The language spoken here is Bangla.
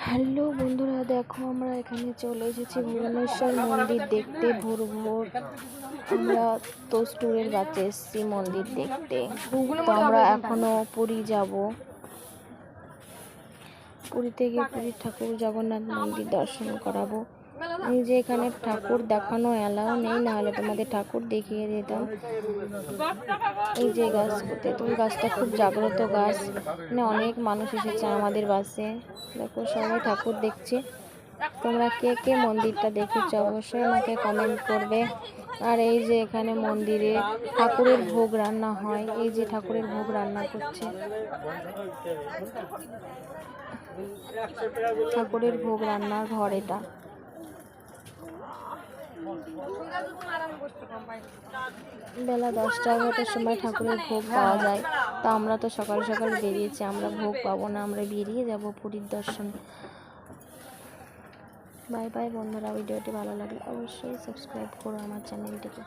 হ্যালো বন্ধুরা, দেখো আমরা এখানে চলে এসেছি ভুবনেশ্বর মন্দির দেখতে। ভোর ভোর আমরা তো ট্যুরের বাসে এসেছি মন্দির দেখতে। তো আমরা এখনো পুরী যাব। পুরীতে গিয়ে পুরীর ঠাকুর জগন্নাথ মন্দির দর্শন করাবো। এই যে এখানে ঠাকুর দেখানো এলাও নেই, নাহলে তোমাদের ঠাকুর দেখিয়ে দিতাম। এই যে গাছ, তেঁতুল গাছটা খুব জাগ্রত গাছ, মানে অনেক মানুষ এসেছে আমাদের বাসে। দেখো সবাই ঠাকুর দেখছে। তোমরা কে কে মন্দিরটা দেখেছো অবশ্যই আমাকে কমেন্ট করবে। আর এই যে এখানে মন্দিরে ঠাকুরের ভোগ রান্না হয়, এই যে ঠাকুরের ভোগ রান্না করছে। ঠাকুরের ভোগ রান্নার ঘর এটা। বেলা 10টা-11টার সময় ঠাকুরের ভোগ পাওয়া যায়। তা আমরা তো সকাল সকাল বেরিয়েছি, আমরা ভোগ পাবো না, আমরা বেরিয়ে যাব পুরীর দর্শন। বাই বাই বন্ধুরা, ভিডিওটি ভালো লাগলে অবশ্যই সাবস্ক্রাইব করো আমার চ্যানেলটিকে।